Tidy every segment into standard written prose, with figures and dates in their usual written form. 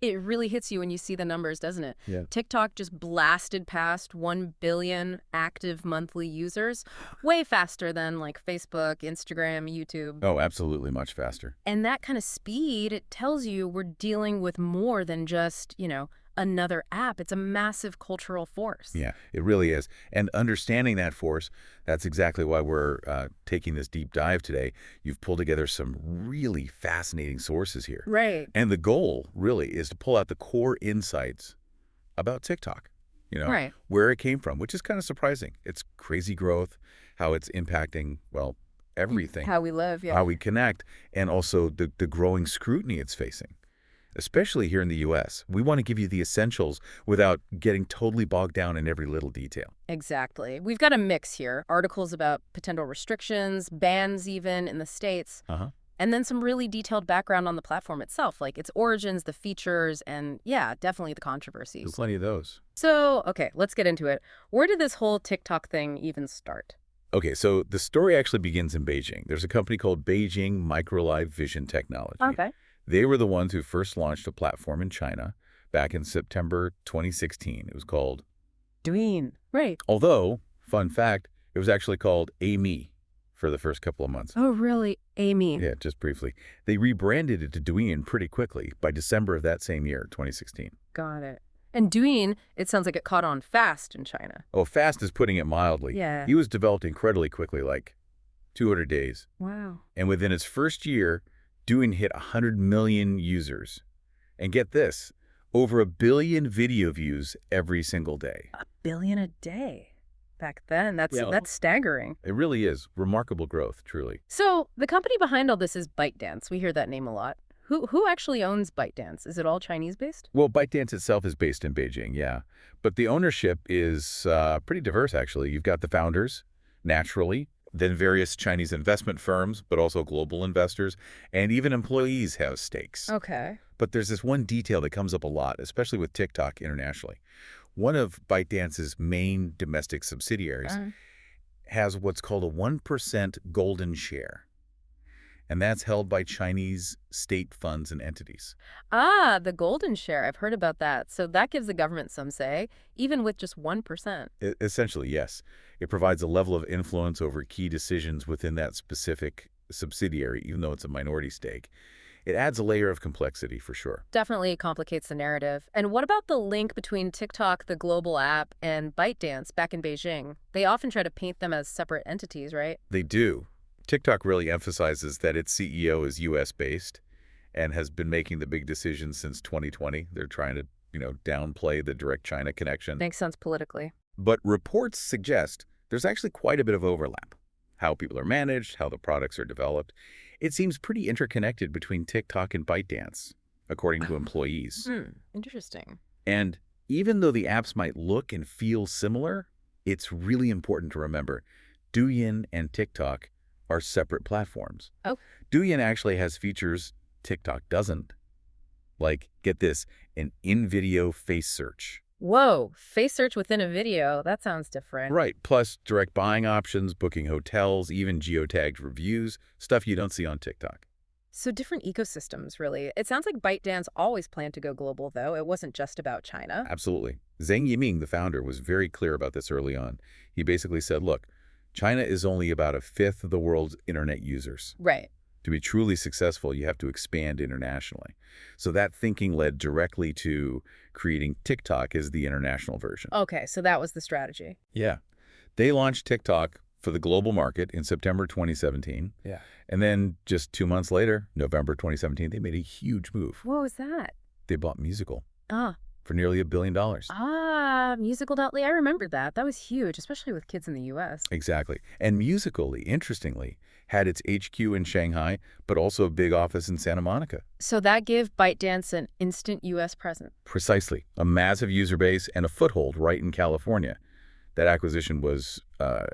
It really hits you when you see the numbers, doesn't it? Yeah. TikTok just blasted past 1 billion active monthly users, way faster than like Facebook, Instagram, YouTube. Oh, absolutely much faster. And that kind of speed, it tells you we're dealing with more than just, another app. It's a massive cultural force. Yeah, it really is. And understanding that force, that's exactly why we're taking this deep dive today. You've pulled together some really fascinating sources here. Right. And the goal, really, is to pull out the core insights about TikTok, Right. where it came from, which is kind of surprising. It's crazy growth, how it's impacting, well, everything, How we live, yeah. how we connect, and also the growing scrutiny it's facing. Especially here in the U.S. We want to give you the essentials without getting totally bogged down in every little detail. Exactly. We've got a mix here. Articles about potential restrictions, bans even in the States, and then some really detailed background on the platform itself, like its origins, the features, and yeah, definitely the controversies. There's plenty of those. So, okay, let's get into it. Where did this whole TikTok thing even start? Okay, so the story actually begins in Beijing. There's a company called Beijing Microlive Vision Technology. Okay. They were the ones who first launched a platform in China back in September 2016. It was called Douyin. Right. Although, fun fact, it was actually called Amy for the first couple of months. Oh, really? Amy. Yeah, just briefly. They rebranded it to Douyin pretty quickly by December of that same year, 2016. Got it. And Douyin, it sounds like it caught on fast in China. Oh, fast is putting it mildly. Yeah. He was developed incredibly quickly, like 200 days. Wow. And within its first year, Douyin hit 100 million users. And get this, over 1 billion video views every single day. 1 billion a day. Back then, that's Yeah. staggering. It really is. Remarkable growth, truly. So the company behind all this is ByteDance. We hear that name a lot. Who actually owns ByteDance? Is it all Chinese-based? Well, ByteDance itself is based in Beijing, yeah. But the ownership is pretty diverse, actually. You've got the founders, naturally, then various Chinese investment firms, but also global investors, and even employees have stakes. Okay. But there's this one detail that comes up a lot, especially with TikTok internationally. One of ByteDance's main domestic subsidiaries has what's called a 1% golden share. And that's held by Chinese state funds and entities. Ah, the golden share. I've heard about that. So that gives the government some say, even with just 1%. Essentially, yes. It provides a level of influence over key decisions within that specific subsidiary, even though it's a minority stake. It adds a layer of complexity, for sure. Definitely complicates the narrative. And what about the link between TikTok, the global app, and ByteDance back in Beijing? They often try to paint them as separate entities, right? They do. TikTok really emphasizes that its CEO is U.S.-based and has been making the big decisions since 2020. They're trying to, downplay the direct China connection. Makes sense politically. But reports suggest there's actually quite a bit of overlap. How people are managed, how the products are developed. It seems pretty interconnected between TikTok and ByteDance, according to employees. Interesting. And even though the apps might look and feel similar, it's really important to remember Douyin and TikTok are separate platforms. Oh. Douyin actually has features TikTok doesn't. Like, get this, an in-video face search. Whoa, face search within a video. That sounds different. Right, plus direct buying options, booking hotels, even geotagged reviews, stuff you don't see on TikTok. So different ecosystems, really. It sounds like ByteDance always planned to go global, though. It wasn't just about China. Absolutely. Zhang Yiming, the founder, was very clear about this early on. He basically said, look, China is only about 1/5 of the world's internet users. Right. To be truly successful, you have to expand internationally. So that thinking led directly to creating TikTok as the international version. Okay, so that was the strategy. Yeah. They launched TikTok for the global market in September 2017. Yeah. And then just 2 months later, November 2017, they made a huge move. What was that? They bought Musical Ah. for nearly $1 billion. Musical.ly. I remember that. That was huge, especially with kids in the U.S. Exactly. And Musical.ly, interestingly, had its HQ in Shanghai, but also a big office in Santa Monica. So that gave ByteDance an instant U.S. presence. Precisely. A massive user base and a foothold right in California. That acquisition was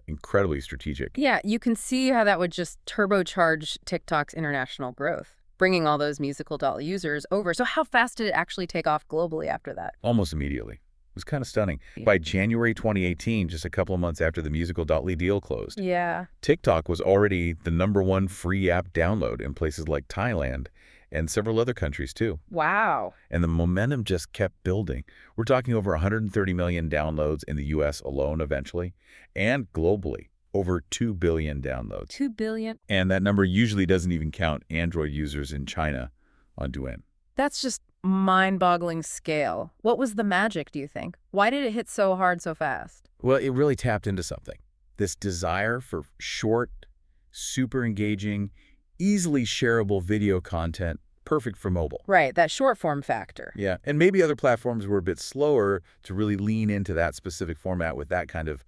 incredibly strategic. Yeah, you can see how that would just turbocharge TikTok's international growth, bringing all those Musical.ly users over. So how fast did it actually take off globally after that? Almost immediately. It was kind of stunning. By January 2018, just a couple of months after the Musical.ly deal closed, Yeah. TikTok was already the #1 free app download in places like Thailand and several other countries too. Wow. And the momentum just kept building. We're talking over 130 million downloads in the US alone eventually, and globally, over 2 billion downloads. 2 billion? And that number usually doesn't even count Android users in China on Douyin. That's just mind-boggling scale. What was the magic, do you think? Why did it hit so hard so fast? Well, it really tapped into something. This desire for short, super engaging, easily shareable video content, perfect for mobile. Right, that short form factor. Yeah, and maybe other platforms were a bit slower to really lean into that specific format with that kind of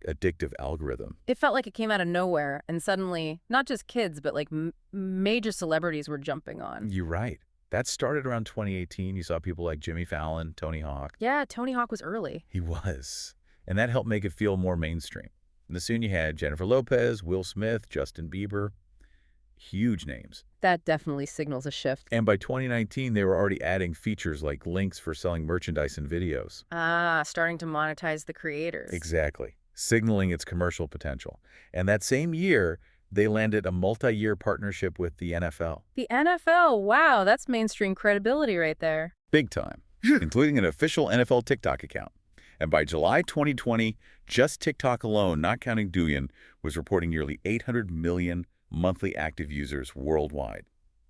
addictive algorithm. It felt like it came out of nowhere, and suddenly, not just kids, but like major celebrities were jumping on. You're right. That started around 2018. You saw people like Jimmy Fallon, Tony Hawk. Yeah, Tony Hawk was early. He was. And that helped make it feel more mainstream. And soon you had Jennifer Lopez, Will Smith, Justin Bieber. Huge names. That definitely signals a shift. And by 2019, they were already adding features like links for selling merchandise and videos. Ah, starting to monetize the creators. Exactly. Signaling its commercial potential. And that same year, they landed a multi-year partnership with the NFL. The NFL, wow, that's mainstream credibility right there. Big time, including an official NFL TikTok account. And by July 2020, just TikTok alone, not counting Douyin, was reporting nearly 800 million monthly active users worldwide.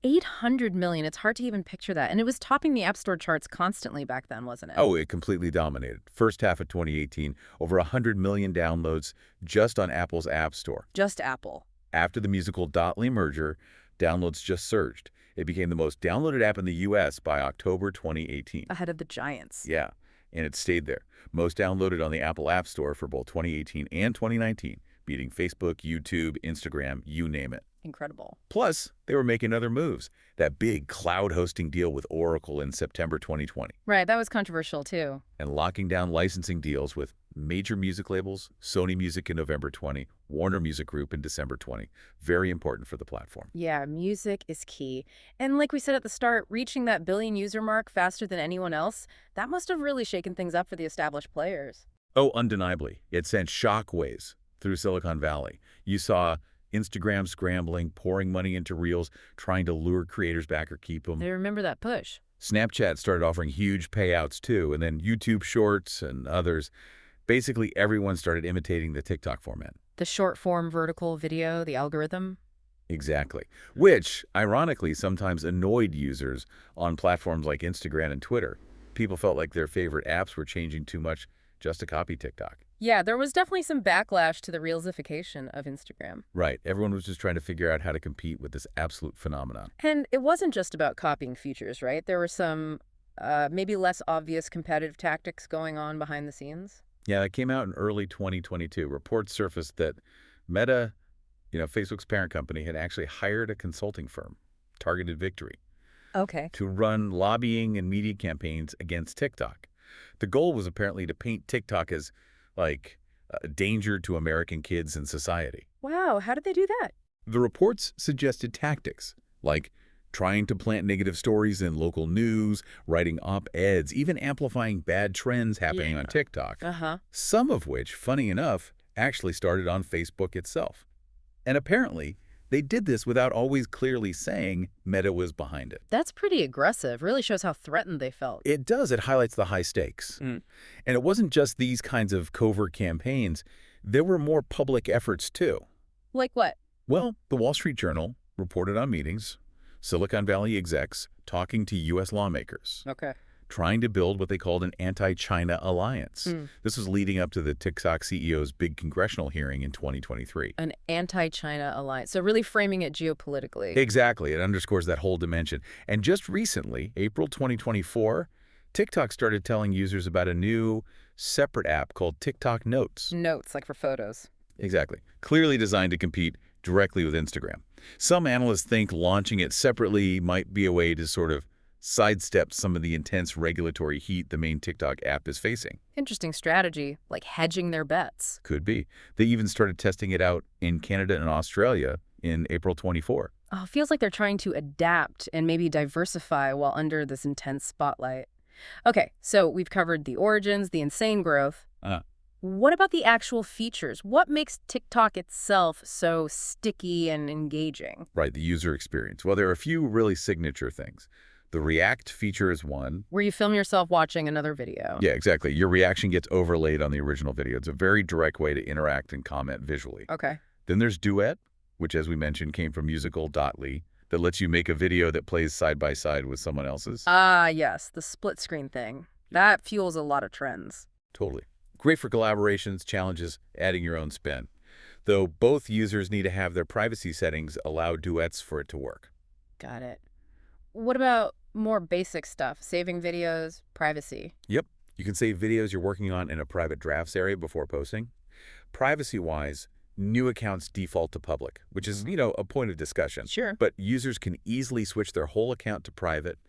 800 million, it's hard to even picture that. And it was topping the App Store charts constantly back then, wasn't it? Oh, it completely dominated. First half of 2018, over 100 million downloads just on Apple's App Store. Just Apple. After the musical Dotly merger, downloads just surged. It became the most downloaded app in the U.S. by October 2018. Ahead of the giants. Yeah, and it stayed there. Most downloaded on the Apple App Store for both 2018 and 2019, beating Facebook, YouTube, Instagram, you name it. Incredible. Plus, they were making other moves. That big cloud hosting deal with Oracle in September 2020. Right, that was controversial too. And locking down licensing deals with major music labels, Sony Music in November 20, Warner Music Group in December 20. Very important for the platform. Yeah, music is key. And like we said at the start, reaching that billion user mark faster than anyone else, that must have really shaken things up for the established players. Oh, undeniably. It sent shockwaves through Silicon Valley. You saw Instagram scrambling, pouring money into Reels, trying to lure creators back or keep them. They remember that push. Snapchat started offering huge payouts too, and then YouTube Shorts and others. Basically, everyone started imitating the TikTok format. The short form vertical video, the algorithm. Exactly. Which, ironically, sometimes annoyed users on platforms like Instagram and Twitter. People felt like their favorite apps were changing too much just to copy TikTok. Yeah, there was definitely some backlash to the Reelsification of Instagram. Right. Everyone was just trying to figure out how to compete with this absolute phenomenon. And it wasn't just about copying features, right? There were some maybe less obvious competitive tactics going on behind the scenes. Yeah, that came out in early 2022. Reports surfaced that Meta, Facebook's parent company, had actually hired a consulting firm, Targeted Victory, Okay. to run lobbying and media campaigns against TikTok. The goal was apparently to paint TikTok as, like, a danger to American kids and society. Wow, how did they do that? The reports suggested tactics, like trying to plant negative stories in local news, writing op-eds, even amplifying bad trends happening on TikTok. Some of which, funny enough, actually started on Facebook itself. And apparently, they did this without always clearly saying Meta was behind it. That's pretty aggressive. Really shows how threatened they felt. It does. It highlights the high stakes. And it wasn't just these kinds of covert campaigns. There were more public efforts, too. Like what? Well, the Wall Street Journal reported on meetings, Silicon Valley execs talking to U.S. lawmakers, trying to build what they called an anti-China alliance. This was leading up to the TikTok CEO's big congressional hearing in 2023. An anti-China alliance. So really framing it geopolitically. Exactly. It underscores that whole dimension. And just recently, April 2024, TikTok started telling users about a new, separate app called TikTok Notes. Notes, like for photos. Exactly. Clearly designed to compete directly with Instagram. Some analysts think launching it separately might be a way to sort of sidestep some of the intense regulatory heat the main TikTok app is facing. Interesting strategy, like hedging their bets. Could be. They even started testing it out in Canada and Australia in April 24. Oh, feels like they're trying to adapt and maybe diversify while under this intense spotlight. Okay, so we've covered the origins, the insane growth. What about the actual features? What makes TikTok itself so sticky and engaging? Right, the user experience. Well, there are a few really signature things. The React feature is one. Where you film yourself watching another video. Yeah, exactly. Your reaction gets overlaid on the original video. It's a very direct way to interact and comment visually. Okay. Then there's Duet, which, as we mentioned, came from musical.ly, that lets you make a video that plays side by side with someone else's. Ah, yes, the split screen thing. That fuels a lot of trends. Totally. Great for collaborations, challenges, adding your own spin. Though both users need to have their privacy settings allow duets for it to work. Got it. What about more basic stuff? Saving videos, privacy. Yep. You can save videos you're working on in a private drafts area before posting. Privacy-wise, new accounts default to public, which is, a point of discussion. Sure. But users can easily switch their whole account to private,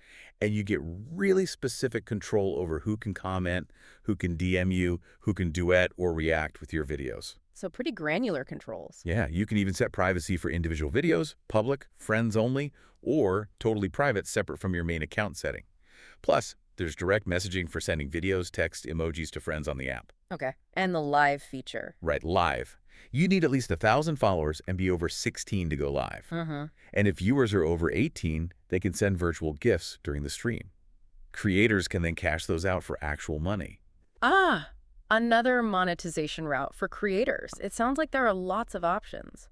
and you get really specific control over who can comment, who can DM you, who can duet or react with your videos. So pretty granular controls. Yeah, you can even set privacy for individual videos, public, friends only, or totally private separate from your main account setting. Plus, there's direct messaging for sending videos, text, emojis to friends on the app. Okay. And the live feature. Right, live. You need at least 1,000 followers and be over 16 to go live. And if viewers are over 18, they can send virtual gifts during the stream. Creators can then cash those out for actual money. Ah, another monetization route for creators. It sounds like there are lots of options.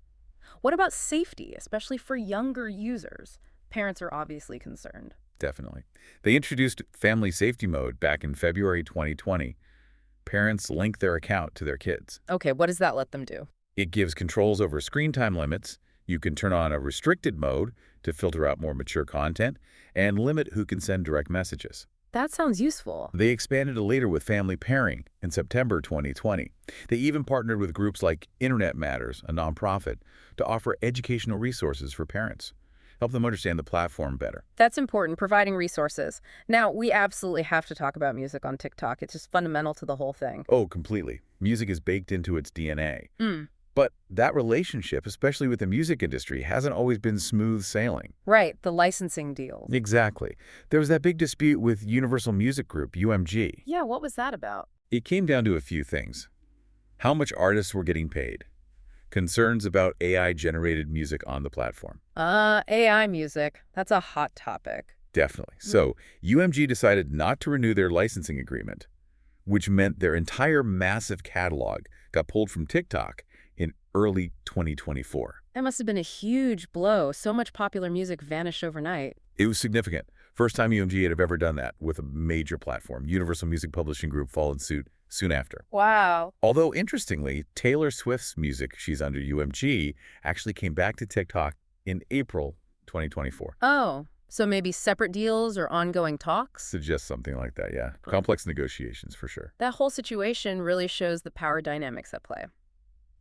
What about safety, especially for younger users? Parents are obviously concerned. Definitely. They introduced Family Safety Mode back in February 2020. Parents link their account to their kids. Okay, what does that let them do? It gives controls over screen time limits. You can turn on a restricted mode to filter out more mature content and limit who can send direct messages. That sounds useful. They expanded it later with family pairing in September 2020. They even partnered with groups like Internet Matters, a nonprofit, to offer educational resources for parents. Help them understand the platform better. That's important, providing resources. Now, we absolutely have to talk about music on TikTok. It's just fundamental to the whole thing. Oh, completely. Music is baked into its DNA. But that relationship, especially with the music industry, hasn't always been smooth sailing. Right, the licensing deals. Exactly. There was that big dispute with Universal Music Group, UMG. Yeah, what was that about? It came down to a few things. How much artists were getting paid. Concerns about AI-generated music on the platform. AI music. That's a hot topic. Definitely. So, UMG decided not to renew their licensing agreement, which meant their entire massive catalog got pulled from TikTok in early 2024. That must have been a huge blow. So much popular music vanished overnight. It was significant. First time UMG had ever done that with a major platform. Universal Music Publishing Group followed suit soon after. Wow. Although, interestingly, Taylor Swift's music, she's under UMG, actually came back to TikTok in April 2024. Oh, so maybe separate deals or ongoing talks? Suggest something like that, yeah. Complex negotiations, for sure. That whole situation really shows the power dynamics at play.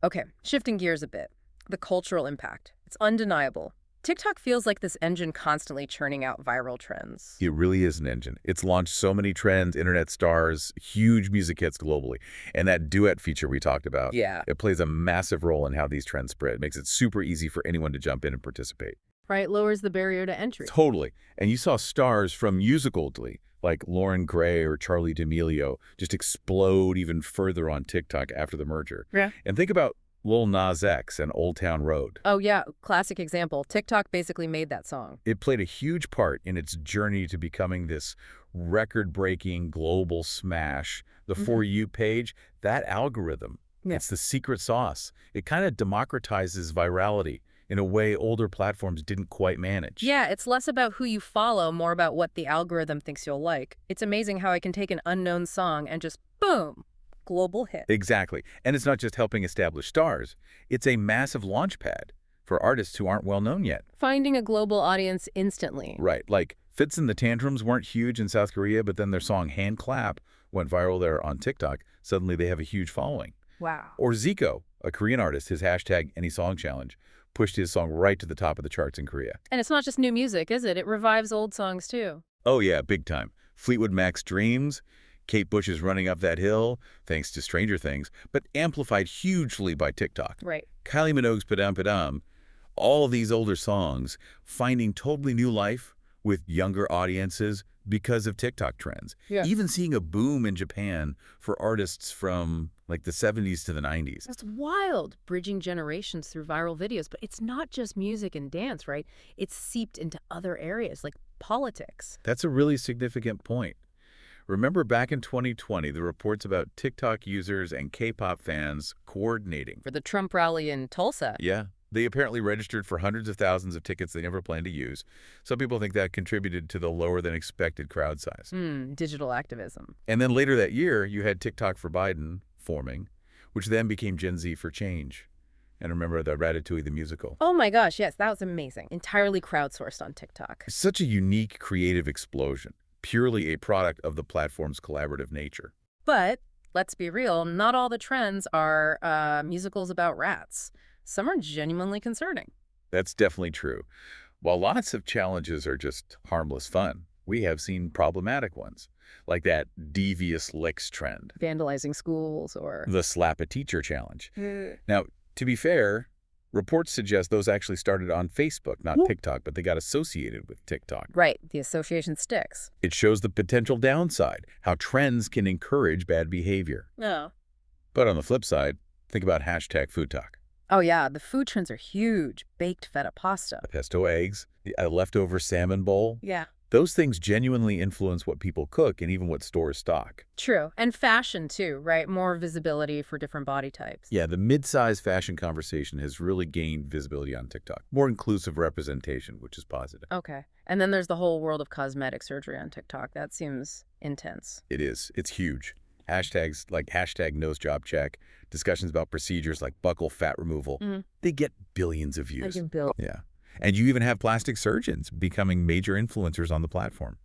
Okay, shifting gears a bit. The cultural impact. It's undeniable. TikTok feels like this engine constantly churning out viral trends. It really is an engine. It's launched so many trends, internet stars, huge music hits globally. And that duet feature we talked about, it plays a massive role in how these trends spread. It makes it super easy for anyone to jump in and participate. Right, lowers the barrier to entry. Totally. And you saw stars from Musical.ly, like Lauren Gray or Charlie D'Amelio, just explode even further on TikTok after the merger. Yeah. And think about Lil Nas X and Old Town Road. Oh, yeah. Classic example. TikTok basically made that song. It played a huge part in its journey to becoming this record-breaking global smash. The For You page, that algorithm, it's the secret sauce. It kind of democratizes virality in a way older platforms didn't quite manage. Yeah, it's less about who you follow, more about what the algorithm thinks you'll like. It's amazing how I can take an unknown song and just, boom, global hit. Exactly. And it's not just helping establish stars. It's a massive launch pad for artists who aren't well known yet. Finding a global audience instantly. Right. Like Fitz and the Tantrums weren't huge in South Korea, but then their song Hand Clap went viral there on TikTok. Suddenly they have a huge following. Wow. Or Zico, a Korean artist, his hashtag #AnySongChallenge pushed his song right to the top of the charts in Korea. And it's not just new music, is it? It revives old songs too. Oh yeah, big time. Fleetwood Mac's Dreams, Kate Bush's Running Up That Hill, thanks to Stranger Things, but amplified hugely by TikTok. Right. Kylie Minogue's Padam Padam, all of these older songs finding totally new life with younger audiences because of TikTok trends. Yeah. Even seeing a boom in Japan for artists from like the 70s to the 90s. That's wild, bridging generations through viral videos. But it's not just music and dance, right? It's seeped into other areas like politics. That's a really significant point. Remember back in 2020, the reports about TikTok users and K-pop fans coordinating. For the Trump rally in Tulsa. Yeah, they apparently registered for hundreds of thousands of tickets they never planned to use. Some people think that contributed to the lower than expected crowd size. Digital activism. And then later that year, you had TikTok for Biden forming, which then became Gen Z for Change. And remember the Ratatouille the musical. Oh my gosh, yes, that was amazing. Entirely crowdsourced on TikTok. Such a unique creative explosion, purely a product of the platform's collaborative nature. But let's be real, not all the trends are musicals about rats. Some are genuinely concerning. That's definitely true. While lots of challenges are just harmless fun, we have seen problematic ones, like that devious licks trend. Vandalizing schools or... The slap a teacher challenge. Now, to be fair, reports suggest those actually started on Facebook, not TikTok, but they got associated with TikTok. Right, the association sticks. It shows the potential downside, how trends can encourage bad behavior. No. But on the flip side, think about hashtag food talk. Oh yeah, the food trends are huge. Baked feta pasta. Pesto eggs, a leftover salmon bowl. Yeah. Those things genuinely influence what people cook and even what stores stock. True. And fashion too, right? More visibility for different body types. Yeah, the mid-size fashion conversation has really gained visibility on TikTok. More inclusive representation, which is positive. Okay. And then there's the whole world of cosmetic surgery on TikTok. That seems intense. It is. It's huge. Hashtags like hashtag nose job check, discussions about procedures like buccal fat removal, they get billions of views. Yeah. And you even have plastic surgeons becoming major influencers on the platform.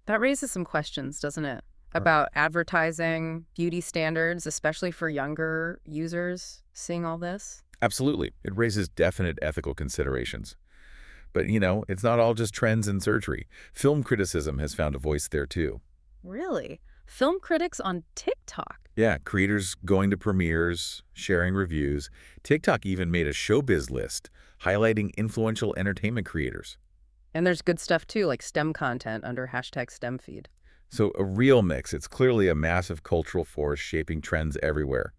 That raises some questions, doesn't it? About advertising, beauty standards, especially for younger users seeing all this? Absolutely. It raises definite ethical considerations. But, you know, it's not all just trends in surgery. Film criticism has found a voice there, too. Really? Film critics on TikTok? Yeah, creators going to premieres, sharing reviews. TikTok even made a showbiz list highlighting influential entertainment creators. And there's good stuff too, like STEM content under hashtag STEM feed. So a real mix. It's clearly a massive cultural force shaping trends everywhere.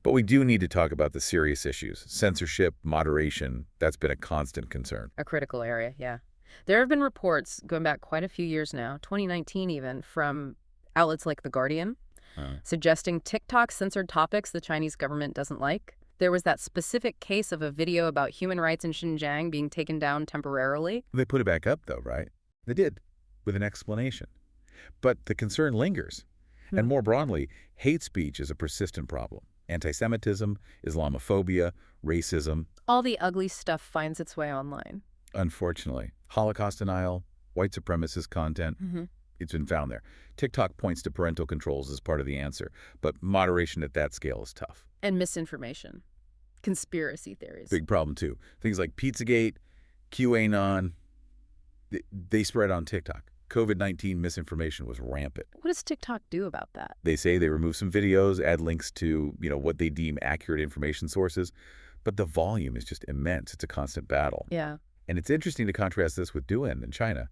But we do need to talk about the serious issues. Censorship, moderation, that's been a constant concern. A critical area, yeah. There have been reports going back quite a few years now, 2019 even, from outlets like The Guardian, suggesting TikTok censored topics the Chinese government doesn't like. There was that specific case of a video about human rights in Xinjiang being taken down temporarily. They put it back up, though, right? They did, with an explanation. But the concern lingers. And more broadly, hate speech is a persistent problem. Anti-Semitism, Islamophobia, racism. All the ugly stuff finds its way online. Unfortunately. Holocaust denial, white supremacist content. It's been found there. TikTok points to parental controls as part of the answer, but moderation at that scale is tough. And misinformation. Conspiracy theories. Big problem, too. Things like Pizzagate, QAnon, they spread on TikTok. COVID-19 misinformation was rampant. What does TikTok do about that? They say they remove some videos, add links to, what they deem accurate information sources, but the volume is just immense. It's a constant battle. Yeah. And it's interesting to contrast this with Douyin in China.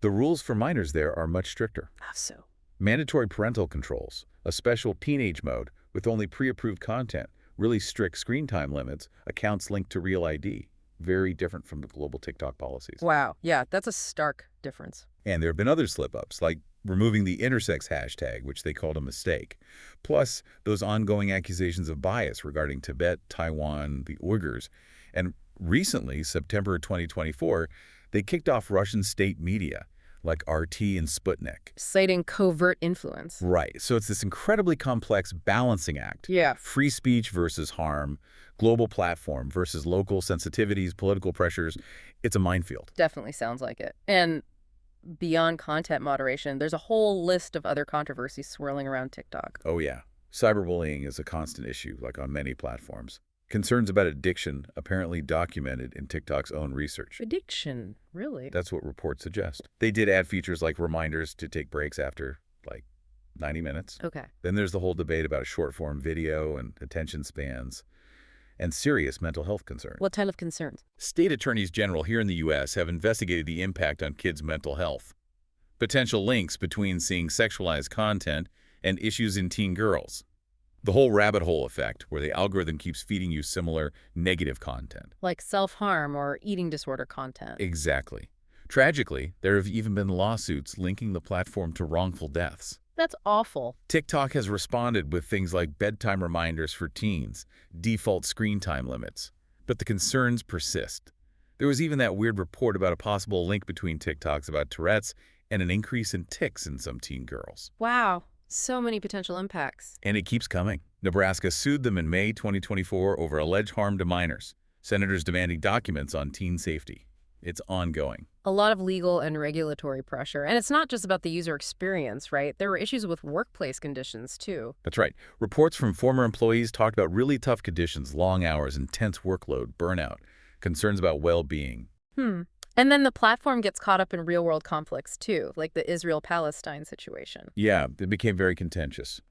The rules for minors there are much stricter. How so? Mandatory parental controls, a special teenage mode with only pre-approved content, really strict screen time limits, accounts linked to Real ID. Very different from the global TikTok policies. Wow. Yeah, that's a stark difference. And there have been other slip-ups, like removing the intersex hashtag, which they called a mistake. Plus, those ongoing accusations of bias regarding Tibet, Taiwan, the Uyghurs. And recently, September 2024, they kicked off Russian state media, like RT and Sputnik. Citing covert influence. Right. So it's this incredibly complex balancing act. Yeah. Free speech versus harm, global platform versus local sensitivities, political pressures. It's a minefield. Definitely sounds like it. And beyond content moderation, there's a whole list of other controversies swirling around TikTok. Oh, yeah. Cyberbullying is a constant issue, like on many platforms. Concerns about addiction apparently documented in TikTok's own research. Addiction, really? That's what reports suggest. They did add features like reminders to take breaks after, 90 minutes. Okay. Then there's the whole debate about short-form video and attention spans and serious mental health concerns. What kind of concerns? State attorneys general here in the U.S. have investigated the impact on kids' mental health. potential links between seeing sexualized content and issues in teen girls. The whole rabbit hole effect, where the algorithm keeps feeding you similar negative content. Like self-harm or eating disorder content. Exactly. Tragically, there have even been lawsuits linking the platform to wrongful deaths. That's awful. TikTok has responded with things like bedtime reminders for teens, default screen time limits. But the concerns persist. There was even that weird report about a possible link between TikToks about Tourette's and an increase in tics in some teen girls. Wow. So many potential impacts. And it keeps coming. Nebraska sued them in May 2024 over alleged harm to minors. Senators demanding documents on teen safety. It's ongoing. A lot of legal and regulatory pressure. And it's not just about the user experience, right? There were issues with workplace conditions, too. That's right. Reports from former employees talked about really tough conditions, long hours, intense workload, burnout, concerns about well-being. And then the platform gets caught up in real-world conflicts, too, like the Israel-Palestine situation. Yeah, it became very contentious.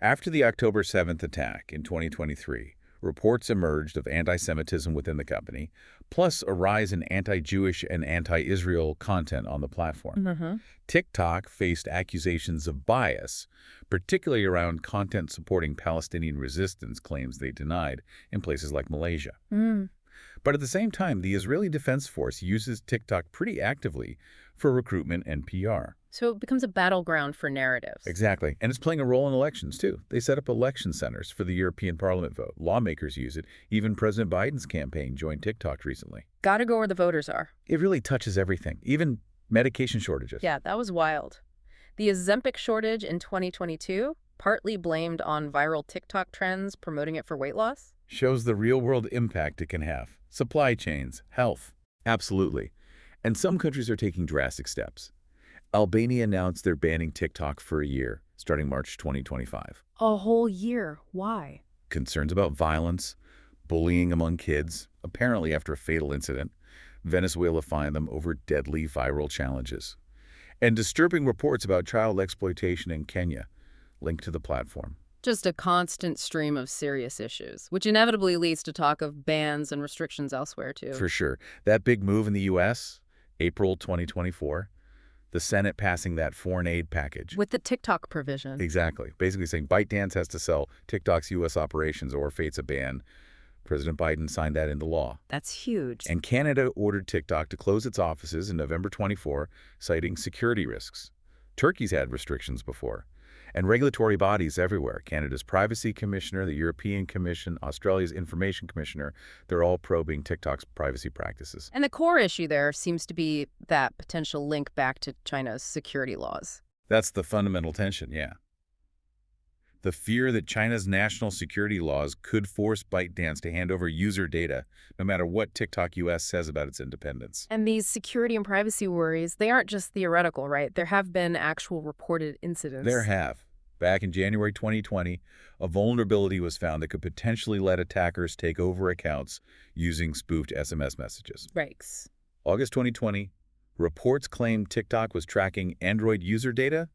After the October 7th attack in 2023, reports emerged of anti-Semitism within the company, plus a rise in anti-Jewish and anti-Israel content on the platform. TikTok faced accusations of bias, particularly around content supporting Palestinian resistance claims they denied in places like Malaysia. But at the same time, the Israeli Defense Force uses TikTok pretty actively for recruitment and PR. So it becomes a battleground for narratives. Exactly. And it's playing a role in elections, too. They set up election centers for the European Parliament vote. Lawmakers use it. Even President Biden's campaign joined TikTok recently. Gotta go where the voters are. It really touches everything, even medication shortages. Yeah, that was wild. The Ozempic shortage in 2022, partly blamed on viral TikTok trends promoting it for weight loss. Shows the real-world impact it can have. Supply chains, health. Absolutely. And some countries are taking drastic steps. Albania announced they're banning TikTok for a year, starting March 2025. A whole year. Why? Concerns about violence, bullying among kids, apparently after a fatal incident. Venezuela fined them over deadly viral challenges. And disturbing reports about child exploitation in Kenya, linked to the platform. Just a constant stream of serious issues, which inevitably leads to talk of bans and restrictions elsewhere, too. For sure. That big move in the U.S., April 2024, the Senate passing that foreign aid package. With the TikTok provision. Exactly. Basically saying ByteDance has to sell TikTok's U.S. operations or face a ban. President Biden signed that into law. That's huge. And Canada ordered TikTok to close its offices in November 24, citing security risks. Turkey's had restrictions before. And regulatory bodies everywhere, Canada's Privacy Commissioner, the European Commission, Australia's Information Commissioner, they're all probing TikTok's privacy practices. And the core issue there seems to be that potential link back to China's security laws. That's the fundamental tension, yeah. The fear that China's national security laws could force ByteDance to hand over user data, no matter what TikTok US says about its independence. And these security and privacy worries, they aren't just theoretical, right? There have been actual reported incidents. There have. Back in January 2020, a vulnerability was found that could potentially let attackers take over accounts using spoofed SMS messages. Yikes. August 2020, reports claimed TikTok was tracking Android user data,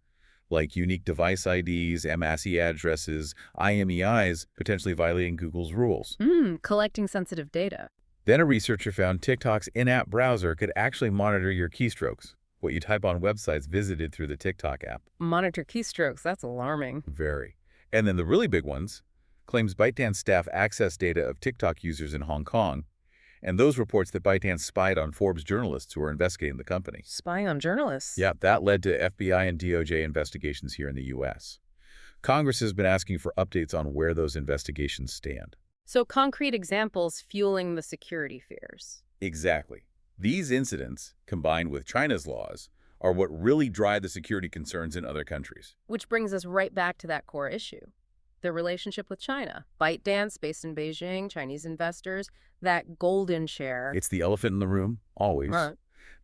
like unique device IDs, MAC addresses, IMEIs, potentially violating Google's rules. Collecting sensitive data. Then a researcher found TikTok's in-app browser could actually monitor your keystrokes, what you type on websites visited through the TikTok app. Monitor keystrokes, that's alarming. Very. And then the really big ones claims ByteDance staff access data of TikTok users in Hong Kong, and those reports that ByteDance spied on Forbes journalists who were investigating the company. Spying on journalists? Yeah, that led to FBI and DOJ investigations here in the U.S. Congress has been asking for updates on where those investigations stand. So concrete examples fueling the security fears. Exactly. These incidents, combined with China's laws, are what really drive the security concerns in other countries. Which brings us right back to that core issue. The relationship with China. ByteDance, based in Beijing, Chinese investors, that golden share. It's the elephant in the room, always. Right.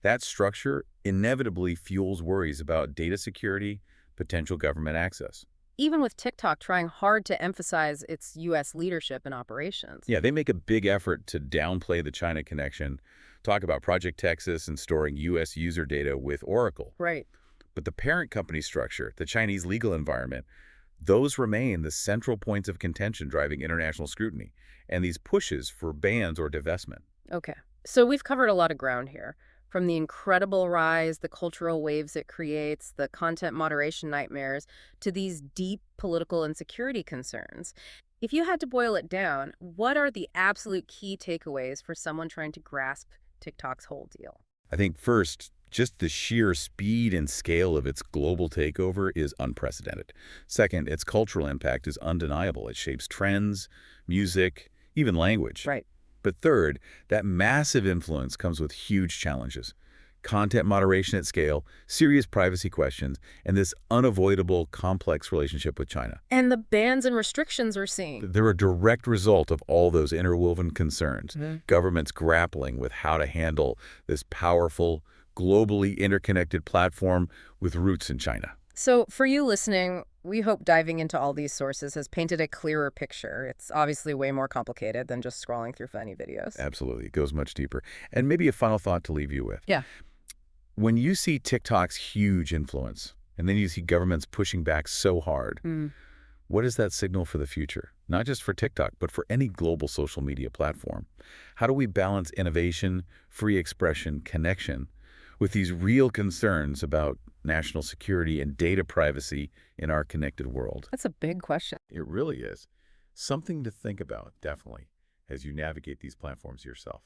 That structure inevitably fuels worries about data security, potential government access. Even with TikTok trying hard to emphasize its U.S. leadership and operations. Yeah, they make a big effort to downplay the China connection, talk about Project Texas and storing U.S. user data with Oracle. Right. But the parent company structure, the Chinese legal environment, those remain the central points of contention driving international scrutiny and these pushes for bans or divestment. Okay. So we've covered a lot of ground here. from the incredible rise, the cultural waves it creates, the content moderation nightmares, to these deep political and security concerns. If you had to boil it down, what are the absolute key takeaways for someone trying to grasp TikTok's whole deal? I think first, just the sheer speed and scale of its global takeover is unprecedented. Second, its cultural impact is undeniable. It shapes trends, music, even language. Right. But third, that massive influence comes with huge challenges. Content moderation at scale, serious privacy questions, and this unavoidable, complex relationship with China. And the bans and restrictions we're seeing. They're a direct result of all those interwoven concerns. Governments grappling with how to handle this powerful, globally interconnected platform with roots in China. So, for you listening, we hope diving into all these sources has painted a clearer picture. It's obviously way more complicated than just scrolling through funny videos. Absolutely. It goes much deeper. And maybe a final thought to leave you with. Yeah. When you see TikTok's huge influence, and then you see governments pushing back so hard, what does that signal for the future? Not just for TikTok, but for any global social media platform. How do we balance innovation, free expression, connection with these real concerns about national security and data privacy in our connected world? That's a big question. It really is. Something to think about, definitely, as you navigate these platforms yourself.